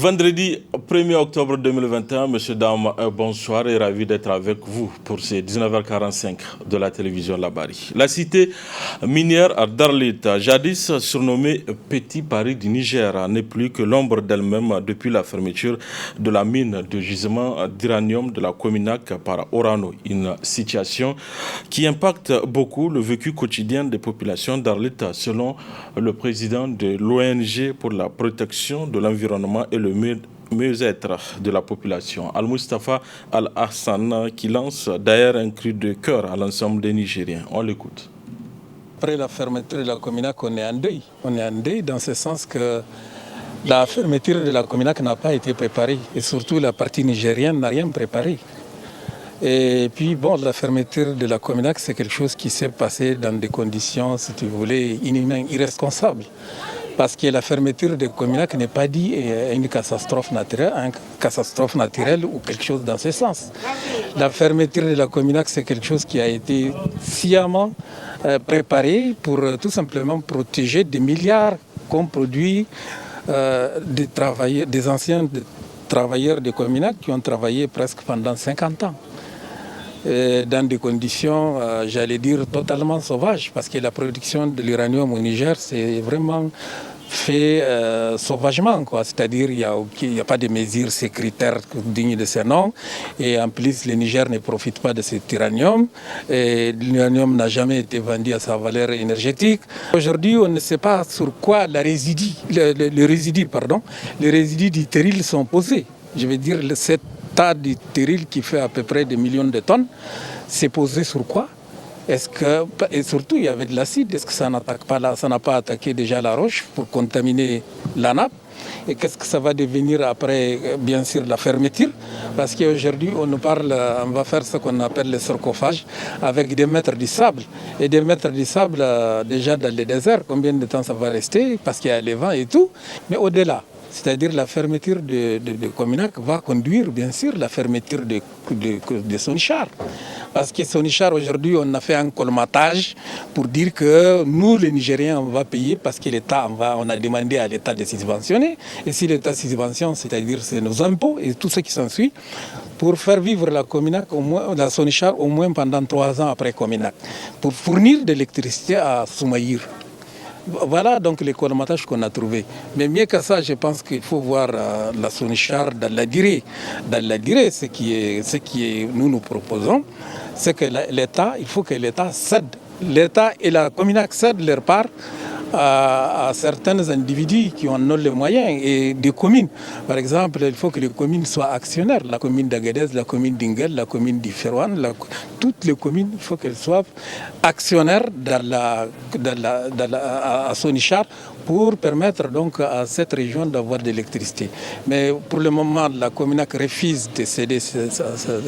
Vendredi 1er octobre 2021, Monsieur Dame, bonsoir et ravi d'être avec vous pour ces 19h45 de la télévision Labari. La cité minière d'Arlit, jadis surnommée Petit Paris du Niger, n'est plus que l'ombre d'elle-même depuis la fermeture de la mine de gisement d'uranium de la Cominac par Orano. Une situation qui impacte beaucoup le vécu quotidien des populations d'Arlit, selon le président de l'ONG pour la protection de l'environnement et le mieux-être de la population, Al-Mustafa Al-Hassan, qui lance d'ailleurs un cri de cœur à l'ensemble des Nigériens. On l'écoute. Après la fermeture de la Cominac, on est en deuil. On est en deuil dans ce sens que la fermeture de la Cominac n'a pas été préparée. Et surtout, la partie nigérienne n'a rien préparé. Et puis, bon, la fermeture de la Cominac, c'est quelque chose qui s'est passé dans des conditions, si tu voulais, inhumaines, irresponsables. Parce que la fermeture de Cominac n'est pas dit une catastrophe naturelle ou quelque chose dans ce sens. La fermeture de la Cominac, c'est quelque chose qui a été sciemment préparé pour tout simplement protéger des milliards qu'ont produit des anciens travailleurs de Cominac qui ont travaillé presque pendant 50 ans. Dans des conditions, j'allais dire, totalement sauvages, parce que la production de l'uranium au Niger, c'est vraiment fait sauvagement, quoi. C'est-à-dire qu'il n'y a pas de mesures sécuritaires dignes de ce nom, et en plus le Niger ne profite pas de cet uranium, et l'uranium n'a jamais été vendu à sa valeur énergétique. Aujourd'hui, on ne sait pas sur quoi les résidus du terril sont posés. Je veux dire, cet tas de terril qui fait à peu près des millions de tonnes, c'est posé sur quoi? Et surtout, il y avait de l'acide. Est-ce que ça n'attaque pas là, ça n'a pas attaqué déjà la roche pour contaminer la nappe? Et qu'est-ce que ça va devenir après, bien sûr, la fermeture? Parce qu'aujourd'hui, on va faire ce qu'on appelle le sarcophage avec des mètres de sable. Et des mètres de sable, déjà dans le désert, combien de temps ça va rester? Parce qu'il y a les vents et tout. Mais au-delà, c'est-à-dire la fermeture de Cominac va conduire, bien sûr, la fermeture de Sonichar. Parce que Sonichar, aujourd'hui, on a fait un colmatage pour dire que nous, les Nigériens, on va payer parce que l'État, on a demandé à l'État de subventionner. Et si l'État subventionne, c'est-à-dire c'est nos impôts et tout ce qui s'ensuit, pour faire vivre la Cominac, la Sonichar, au moins pendant 3 ans après Cominac, pour fournir de l'électricité à Soumaïr. Voilà donc les colmatages qu'on a trouvés. Mais mieux que ça, je pense qu'il faut voir la Sonichar dans la durée. Dans la durée, ce qui nous proposons, c'est que l'État, il faut que l'État cède. L'État et la Cominac cèdent leur part à certains individus qui en ont les moyens et des communes. Par exemple, il faut que les communes soient actionnaires. La commune d'Agadez, la commune d'Inguel, la commune d'Iferouane, toutes les communes, il faut qu'elles soient actionnaires à Sonichar pour permettre donc à cette région d'avoir de l'électricité. Mais pour le moment, la Cominac refuse de céder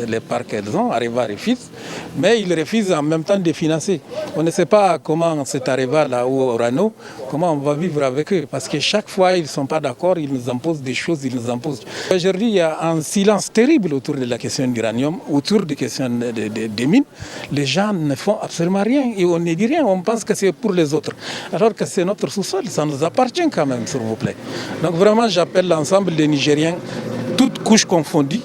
les parcs qu'elles ont, Areva refuse, mais ils refusent en même temps de financer. On ne sait pas comment c'est Areva là où Orano, comment on va vivre avec eux, parce que chaque fois ils ne sont pas d'accord, ils nous imposent des choses, ils nous imposent. Aujourd'hui, il y a un silence terrible autour de la question d'uranium, autour des questions des mines. Les gens ne font absolument rien et on ne dit rien, on pense que c'est pour les autres, alors que c'est notre sous-sol, ça nous appartient quand même, s'il vous plaît. Donc vraiment, j'appelle l'ensemble des Nigériens, toutes couches confondues,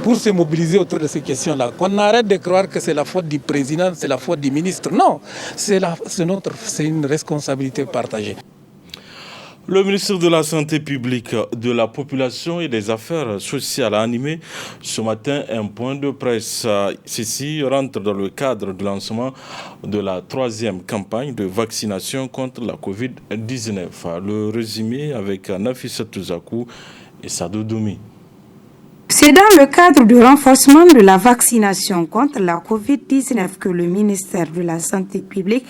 pour se mobiliser autour de ces questions-là. Qu'on arrête de croire que c'est la faute du président, c'est la faute du ministre. Non, c'est une responsabilité partagée. Le ministre de la Santé publique, de la Population et des Affaires sociales a animé ce matin un point de presse. Ceci rentre dans le cadre du lancement de la 3e campagne de vaccination contre la Covid-19. Le résumé avec Nafissa Touzakou et Sadou Doumi. C'est dans le cadre du renforcement de la vaccination contre la COVID-19 que le ministère de la Santé publique,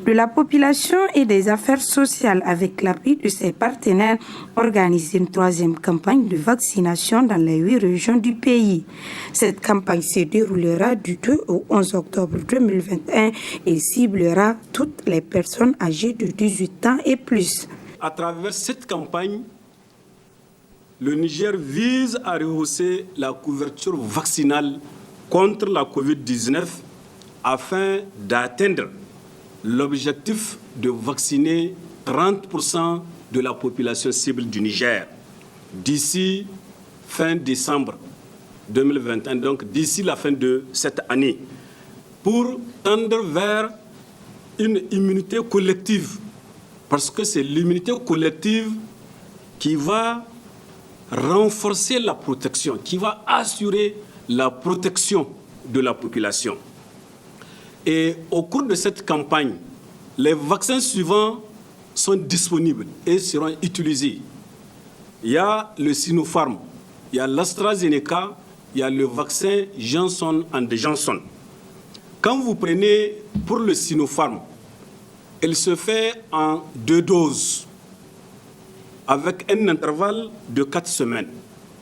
de la Population et des Affaires sociales, avec l'appui de ses partenaires, organise une 3e campagne de vaccination dans les 8 régions du pays. Cette campagne se déroulera du 2 au 11 octobre 2021 et ciblera toutes les personnes âgées de 18 ans et plus. À travers cette campagne, le Niger vise à rehausser la couverture vaccinale contre la COVID-19 afin d'atteindre l'objectif de vacciner 30% de la population cible du Niger. d'ici fin décembre 2021, donc d'ici la fin de cette année, pour tendre vers une immunité collective, parce que c'est l'immunité collective qui va renforcer la protection, qui va assurer la protection de la population. Et au cours de cette campagne, les vaccins suivants sont disponibles et seront utilisés. Il y a le Sinopharm, il y a l'AstraZeneca, il y a le vaccin Johnson & Johnson. Quand vous prenez pour le Sinopharm, il se fait en 2 doses, avec un intervalle de 4 semaines.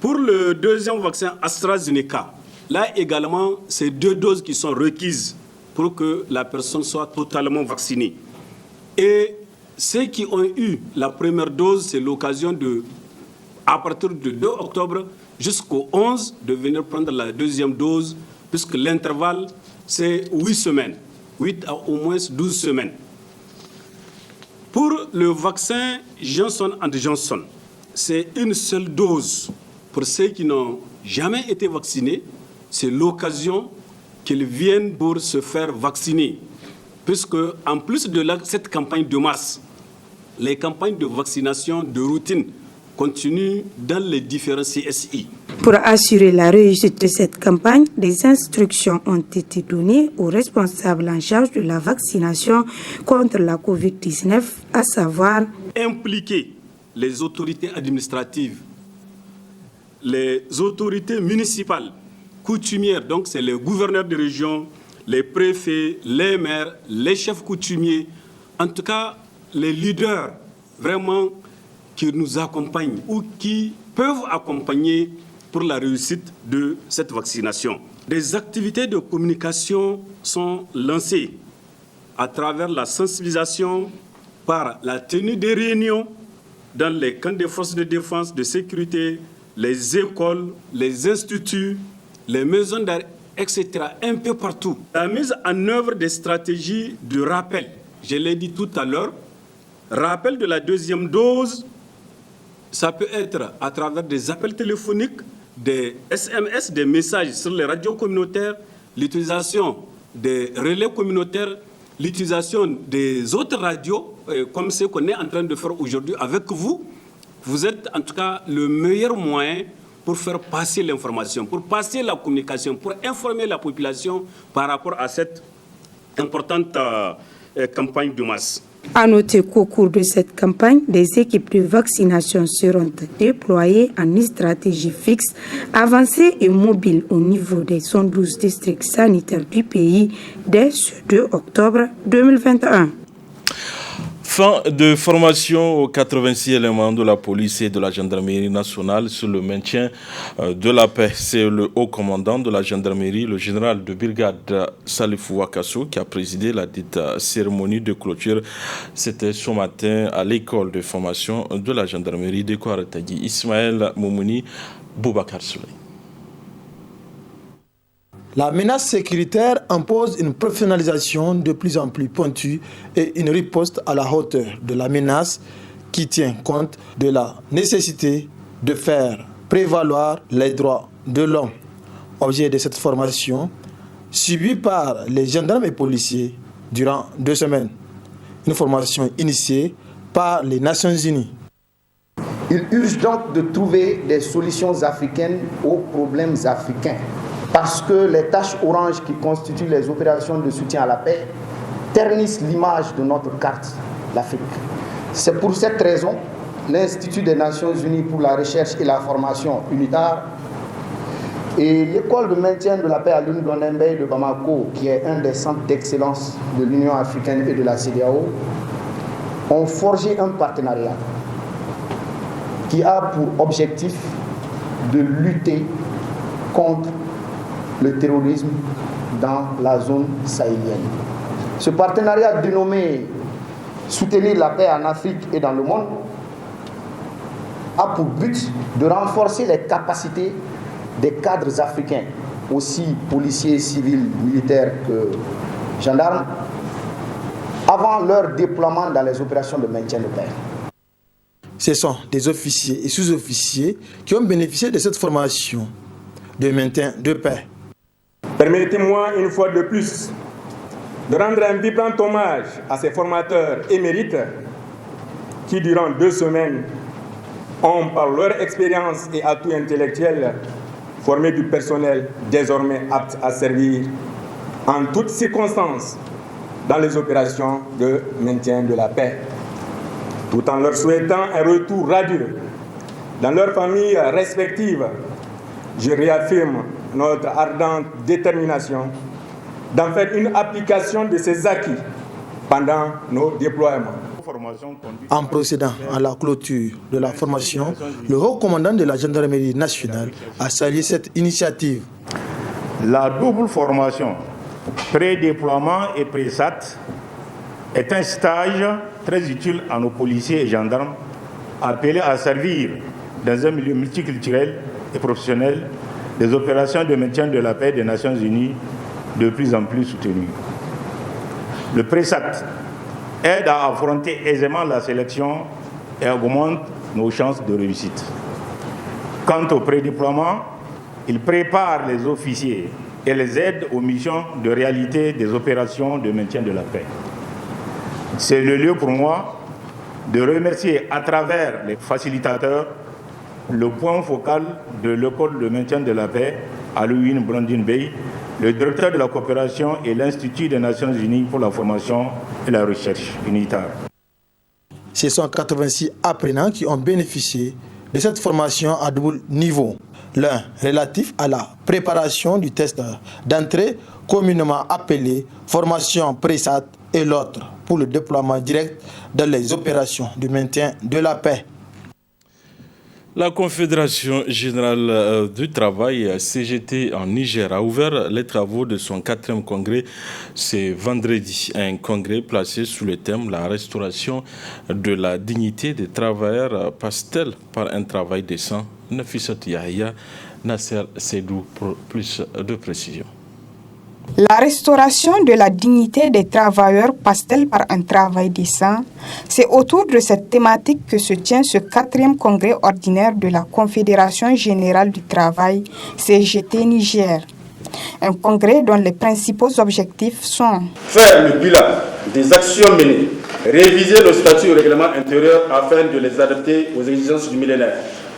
Pour le deuxième vaccin AstraZeneca, là également, c'est 2 doses qui sont requises pour que la personne soit totalement vaccinée. Et ceux qui ont eu la première dose, c'est l'occasion de, à partir du 2 octobre jusqu'au 11, de venir prendre la deuxième dose, puisque l'intervalle, c'est 8 semaines, 8 à au moins 12 semaines. Pour le vaccin Johnson & Johnson, c'est une seule dose. Pour ceux qui n'ont jamais été vaccinés, c'est l'occasion qu'ils viennent pour se faire vacciner. Puisque, en plus de cette campagne de masse, les campagnes de vaccination de routine continuent dans les différents CSI. Pour assurer la réussite de cette campagne, des instructions ont été données aux responsables en charge de la vaccination contre la COVID-19, à savoir impliquer les autorités administratives, les autorités municipales, coutumières, donc c'est les gouverneurs de région, les préfets, les maires, les chefs coutumiers, en tout cas les leaders vraiment qui nous accompagnent ou qui peuvent accompagner pour la réussite de cette vaccination. Des activités de communication sont lancées à travers la sensibilisation par la tenue des réunions dans les camps des forces de défense, de sécurité, les écoles, les instituts, les maisons d'arrêt, etc., un peu partout. La mise en œuvre des stratégies de rappel, je l'ai dit tout à l'heure, rappel de la deuxième dose, ça peut être à travers des appels téléphoniques, des SMS, des messages sur les radios communautaires, l'utilisation des relais communautaires, l'utilisation des autres radios, comme ce qu'on est en train de faire aujourd'hui avec vous. Vous êtes en tout cas le meilleur moyen pour faire passer l'information, pour passer la communication, pour informer la population par rapport à cette importante campagne de masse. À noter qu'au cours de cette campagne, des équipes de vaccination seront déployées en une stratégie fixe, avancée et mobile au niveau des 112 districts sanitaires du pays dès ce 2 octobre 2021. Fin de formation aux 86 éléments de la police et de la gendarmerie nationale sur le maintien de la paix. C'est le haut commandant de la gendarmerie, le général de brigade Salifou Wakasso, qui a présidé la dite cérémonie de clôture. C'était ce matin à l'école de formation de la gendarmerie de Kouaretagui. Ismaël Moumouni, Boubacar Souley. La menace sécuritaire impose une professionnalisation de plus en plus pointue et une riposte à la hauteur de la menace qui tient compte de la nécessité de faire prévaloir les droits de l'homme. Objet de cette formation, subie par les gendarmes et policiers durant 2 semaines. Une formation initiée par les Nations Unies. Il urge donc de trouver des solutions africaines aux problèmes africains. Parce que les taches oranges qui constituent les opérations de soutien à la paix ternissent l'image de notre carte, l'Afrique. C'est pour cette raison, l'Institut des Nations Unies pour la recherche et la formation UNITAR et l'école de maintien de la paix à l'UNIDONEMBE de Bamako, qui est un des centres d'excellence de l'Union africaine et de la CEDEAO, ont forgé un partenariat qui a pour objectif de lutter contre le terrorisme dans la zone sahélienne. Ce partenariat dénommé Soutenir la paix en Afrique et dans le monde a pour but de renforcer les capacités des cadres africains, aussi policiers, civils, militaires que gendarmes, avant leur déploiement dans les opérations de maintien de paix. Ce sont des officiers et sous-officiers qui ont bénéficié de cette formation de maintien de paix. Permettez-moi une fois de plus de rendre un vibrant hommage à ces formateurs émérites qui, durant 2 semaines, ont, par leur expérience et atout intellectuel, formé du personnel désormais apte à servir en toutes circonstances dans les opérations de maintien de la paix, tout en leur souhaitant un retour radieux dans leurs familles respectives. Je réaffirme notre ardente détermination d'en faire une application de ces acquis pendant nos déploiements. En procédant à la clôture de la formation, le haut commandant de la gendarmerie nationale a salué cette initiative. La double formation, pré-déploiement et pré-SAT, est un stage très utile à nos policiers et gendarmes appelés à servir dans un milieu multiculturel et professionnel des opérations de maintien de la paix des Nations Unies de plus en plus soutenues. Le pré-SAT aide à affronter aisément la sélection et augmente nos chances de réussite. Quant au pré-déploiement, il prépare les officiers et les aide aux missions de réalité des opérations de maintien de la paix. C'est le lieu pour moi de remercier à travers les facilitateurs le point focal de l'école de maintien de la paix à Louis Brandin Bey, le directeur de la coopération et l'Institut des Nations Unies pour la formation et la recherche unitaire. Ce sont 86 apprenants qui ont bénéficié de cette formation à double niveau. L'un relatif à la préparation du test d'entrée communément appelé formation pré-SAT et l'autre pour le déploiement direct dans les opérations de maintien de la paix. La Confédération générale du travail, CGT en Niger, a ouvert les travaux de son 4e congrès ce vendredi. Un congrès placé sous le thème « La restauration de la dignité des travailleurs passe-t-elle par un travail décent ?» Nafissat Yahya, Nasser Seydou pour plus de précision. La restauration de la dignité des travailleurs passe-t-elle par un travail décent? C'est autour de cette thématique que se tient ce 4e congrès ordinaire de la Confédération générale du travail, CGT Niger. Un congrès dont les principaux objectifs sont faire le bilan des actions menées, réviser le statut et le règlement intérieur afin de les adapter aux exigences du millénaire,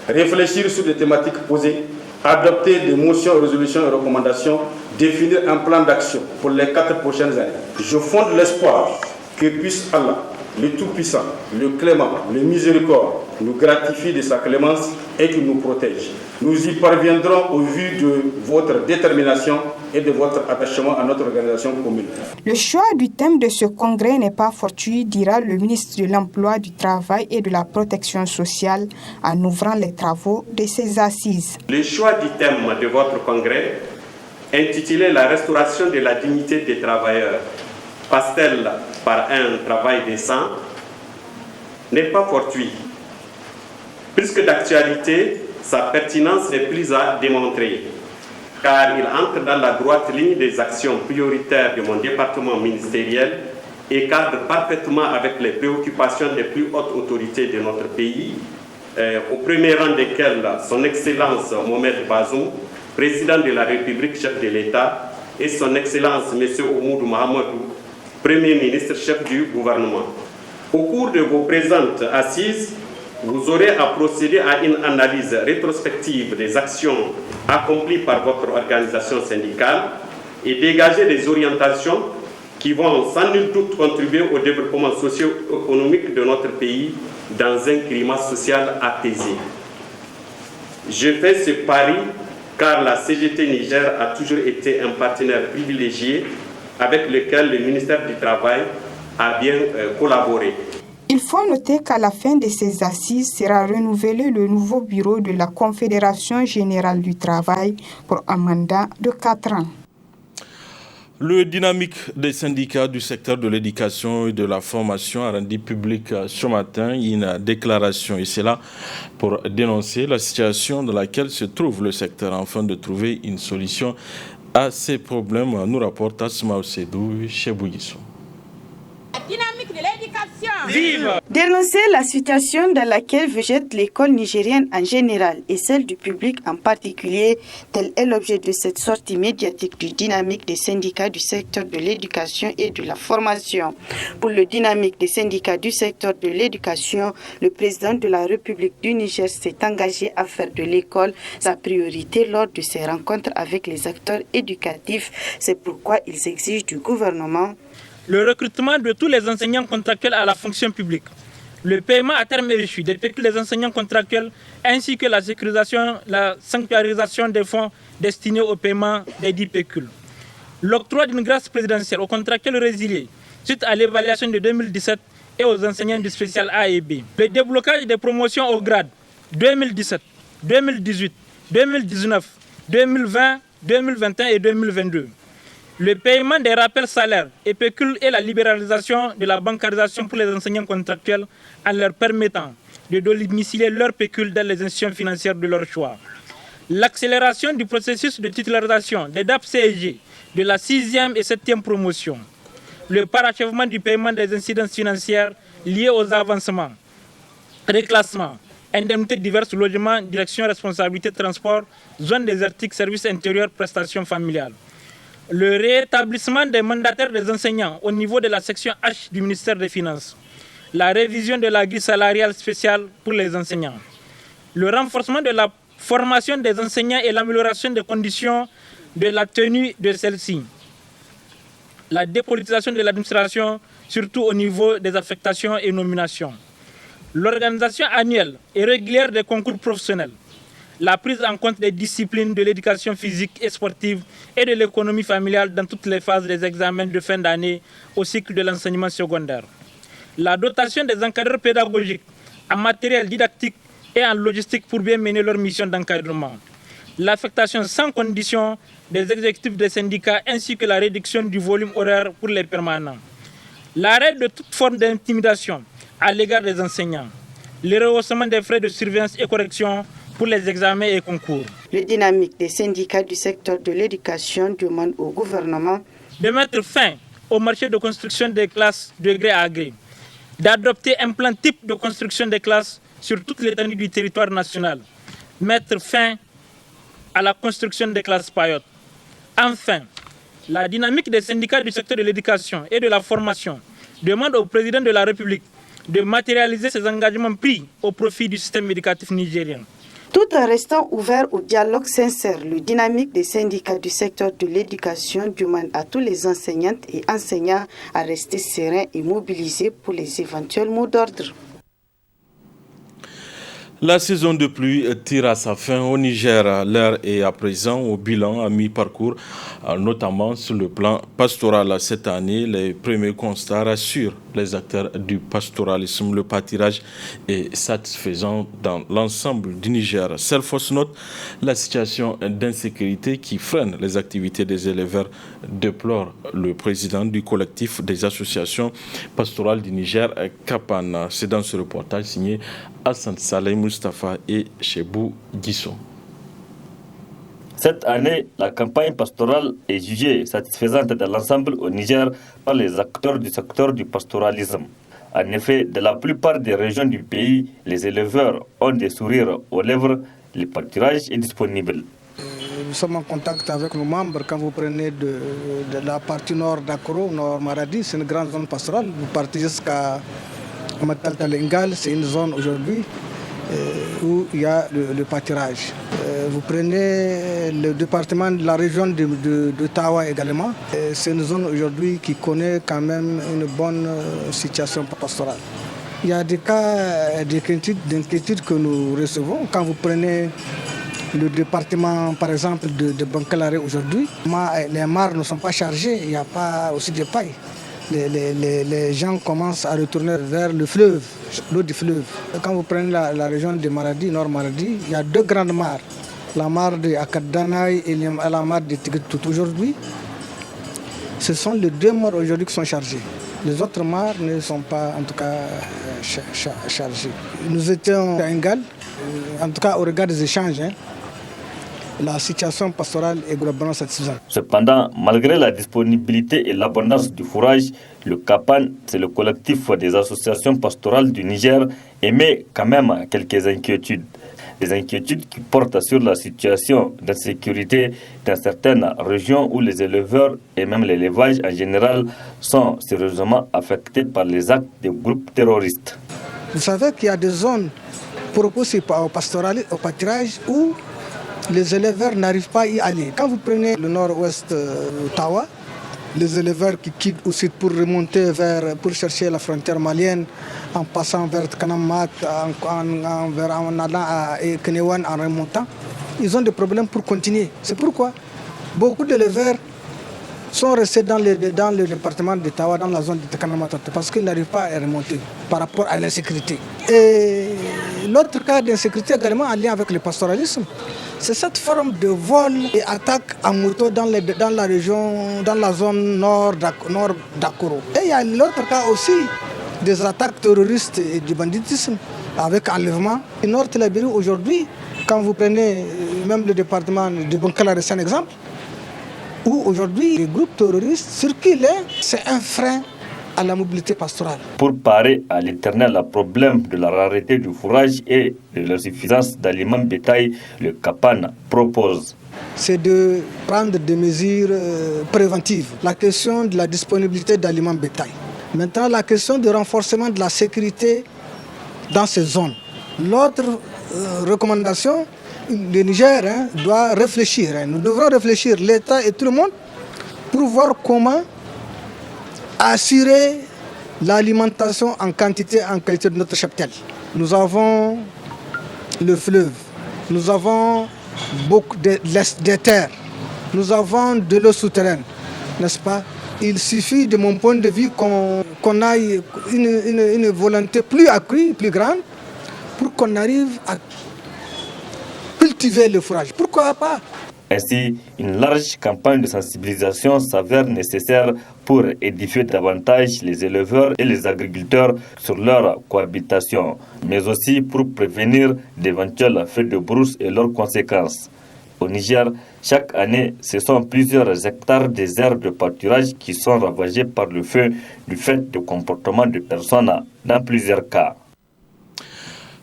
réfléchir sur les thématiques posées, adopter des motions, résolutions et recommandations, définir un plan d'action pour les 4 prochaines années. Je fonde l'espoir que puisse Allah, le Tout-Puissant, le Clément, le Miséricorde, nous gratifie de sa clémence et qu'il nous protège. Nous y parviendrons au vu de votre détermination et de votre attachement à notre organisation commune. Le choix du thème de ce congrès n'est pas fortuit, dira le ministre de l'Emploi, du Travail et de la Protection sociale en ouvrant les travaux de ces assises. Le choix du thème de votre congrès, intitulé « La restauration de la dignité des travailleurs, passe-t-elle par un travail décent ?» n'est pas fortuit. Puisque d'actualité, sa pertinence n'est plus à démontrer, car il entre dans la droite ligne des actions prioritaires de mon département ministériel et cadre parfaitement avec les préoccupations des plus hautes autorités de notre pays, au premier rang desquelles son Excellence Mohamed Bazoum, président de la République, chef de l'État, et son Excellence M. Oumoudou Mahamadou, Premier ministre, chef du gouvernement. Au cours de vos présentes assises, vous aurez à procéder à une analyse rétrospective des actions accomplies par votre organisation syndicale et dégager des orientations qui vont sans nul doute contribuer au développement socio-économique de notre pays dans un climat social apaisé. Je fais ce pari car la CGT Niger a toujours été un partenaire privilégié avec lequel le ministère du Travail a bien collaboré. Il faut noter qu'à la fin de ces assises sera renouvelé le nouveau bureau de la Confédération générale du travail pour un mandat de 4 ans. Le dynamique des syndicats du secteur de l'éducation et de la formation a rendu public ce matin une déclaration, et c'est là pour dénoncer la situation dans laquelle se trouve le secteur afin de trouver une solution à ces problèmes, nous rapporte Asma Osedou chez Bouguissou. La dynamique de l'éducation Vive! Dénoncer la situation dans laquelle végète l'école nigérienne en général et celle du public en particulier, tel est l'objet de cette sortie médiatique du dynamique des syndicats du secteur de l'éducation et de la formation. Pour le dynamique des syndicats du secteur de l'éducation, le président de la République du Niger s'est engagé à faire de l'école sa priorité lors de ses rencontres avec les acteurs éducatifs. C'est pourquoi ils exigent du gouvernement le recrutement de tous les enseignants contractuels à la fonction publique, le paiement à terme échu des pécules des enseignants contractuels, ainsi que la sécurisation, la sanctuarisation des fonds destinés au paiement des 10 pécules. L'octroi d'une grâce présidentielle aux contractuels résiliés suite à l'évaluation de 2017 et aux enseignants du spécial A et B. Le déblocage des promotions au grade 2017, 2018, 2019, 2020, 2021 et 2022. Le paiement des rappels salaires et pécules et la libéralisation de la bancarisation pour les enseignants contractuels en leur permettant de domicilier leurs pécules dans les institutions financières de leur choix. L'accélération du processus de titularisation des DAP-CEG de la 6e et 7e promotion. Le parachèvement du paiement des incidences financières liées aux avancements, réclassements, indemnités diverses, logements, direction, responsabilité, transport, zone désertique, services intérieurs, prestations familiales. Le rétablissement des mandataires des enseignants au niveau de la section H du ministère des Finances. La révision de la grille salariale spéciale pour les enseignants. Le renforcement de la formation des enseignants et l'amélioration des conditions de la tenue de celle-ci. La dépolitisation de l'administration, surtout au niveau des affectations et nominations. L'organisation annuelle et régulière des concours professionnels. La prise en compte des disciplines de l'éducation physique et sportive et de l'économie familiale dans toutes les phases des examens de fin d'année au cycle de l'enseignement secondaire. La dotation des encadreurs pédagogiques en matériel didactique et en logistique pour bien mener leur mission d'encadrement. L'affectation sans condition des exécutifs des syndicats ainsi que la réduction du volume horaire pour les permanents. L'arrêt de toute forme d'intimidation à l'égard des enseignants. Le rehaussement des frais de surveillance et correction pour les examens et concours. Le dynamique des syndicats du secteur de l'éducation demande au gouvernement de mettre fin au marché de construction des classes de gré à gré, d'adopter un plan type de construction des classes sur toute l'étendue du territoire national, mettre fin à la construction des classes paillotes. Enfin, la dynamique des syndicats du secteur de l'éducation et de la formation demande au président de la République de matérialiser ses engagements pris au profit du système éducatif nigérien. Tout en restant ouvert au dialogue sincère, le dynamique des syndicats du secteur de l'éducation demande à tous les enseignantes et enseignants à rester sereins et mobilisés pour les éventuels mots d'ordre. La saison de pluie tire à sa fin au Niger. L'heure est à présent au bilan à mi-parcours, notamment sur le plan pastoral. Cette année, les premiers constats rassurent les acteurs du pastoralisme. Le pâturage est satisfaisant dans l'ensemble du Niger. Seule fausse note, la situation d'insécurité qui freine les activités des éleveurs, déplore le président du collectif des associations pastorales du Niger, Kapana. C'est dans ce reportage signé Hassan Saleh Mustafa et Chebou Guisso. Cette année, la campagne pastorale est jugée satisfaisante dans l'ensemble au Niger par les acteurs du secteur du pastoralisme. En effet, dans la plupart des régions du pays, les éleveurs ont des sourires aux lèvres, le pâturage est disponible. Nous sommes en contact avec nos membres. Quand vous prenez de la partie nord d'Akoro, nord Maradi, c'est une grande zone pastorale. Vous partez jusqu'à Matal-Talengal, c'est une zone aujourd'hui où il y a le pâturage. Vous prenez le département de la région de Tawa également. C'est une zone aujourd'hui qui connaît quand même une bonne situation pastorale. Il y a des cas d'inquiétude que nous recevons. Quand vous prenez le département, par exemple, de Bankalare aujourd'hui, les mares ne sont pas chargées, il n'y a pas aussi de paille. Les gens commencent à retourner vers le fleuve, l'eau du fleuve. Quand vous prenez la région de Maradi, Nord Maradi, il y a deux grandes mares. La mare de Akadanaï et la mare de Tigretout. Aujourd'hui, ce sont les deux mares aujourd'hui qui sont chargées. Les autres mares ne sont pas en tout cas chargées. Nous étions à Engal, en tout cas au regard des échanges. la situation pastorale est globalement satisfaisante. Cependant, malgré la disponibilité et l'abondance du fourrage, le CAPAN, c'est le collectif des associations pastorales du Niger, émet quand même quelques inquiétudes. Des inquiétudes qui portent sur la situation d'insécurité dans certaines régions où les éleveurs et même l'élevage en général sont sérieusement affectés par les actes des groupes terroristes. Vous savez qu'il y a des zones proposées au pâturage où les éleveurs n'arrivent pas à y aller. Quand vous prenez le nord-ouest Tawa, les éleveurs qui quittent aussi pour remonter pour chercher la frontière malienne, en passant vers Kanamat, en allant à Kenewan, en remontant, ils ont des problèmes pour continuer. C'est pourquoi beaucoup d'éleveurs sont restés dans le département de Tawa, dans la zone de Kanamat, parce qu'ils n'arrivent pas à remonter par rapport à l'insécurité. Et l'autre cas d'insécurité également en lien avec le pastoralisme, c'est cette forme de vol et attaque en moto dans la région, dans la zone nord d'Akoro. Et il y a l'autre cas aussi des attaques terroristes et du banditisme avec enlèvement. Au nord de Labéry aujourd'hui, quand vous prenez même le département de Bonkala, c'est un exemple, où aujourd'hui les groupes terroristes circulent, c'est un frein à la mobilité pastorale. Pour parer à l'éternel problème de la rareté du fourrage et de l'insuffisance d'aliments bétail, le CAPAN propose. C'est de prendre des mesures préventives. La question de la disponibilité d'aliments bétail. Maintenant, la question du renforcement de la sécurité dans ces zones. L'autre recommandation, le Niger doit réfléchir. Nous devrons réfléchir, l'État et tout le monde, pour voir comment assurer l'alimentation en quantité et en qualité de notre cheptel. Nous avons le fleuve, nous avons beaucoup de terres, nous avons de l'eau souterraine, n'est-ce pas? Il suffit, de mon point de vue, qu'on ait une volonté plus accrue, plus grande, pour qu'on arrive à cultiver le fourrage. Pourquoi pas? Ainsi, une large campagne de sensibilisation s'avère nécessaire pour édifier davantage les éleveurs et les agriculteurs sur leur cohabitation, mais aussi pour prévenir d'éventuels feux de brousse et leurs conséquences. Au Niger, chaque année, ce sont plusieurs hectares des aires de pâturage qui sont ravagés par le feu du fait de comportements de personnes dans plusieurs cas.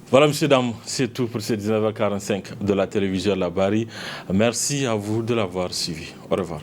Voilà, messieurs, dames, c'est tout pour ces 19h45 de la télévision Labari. Merci à vous de l'avoir suivi. Au revoir.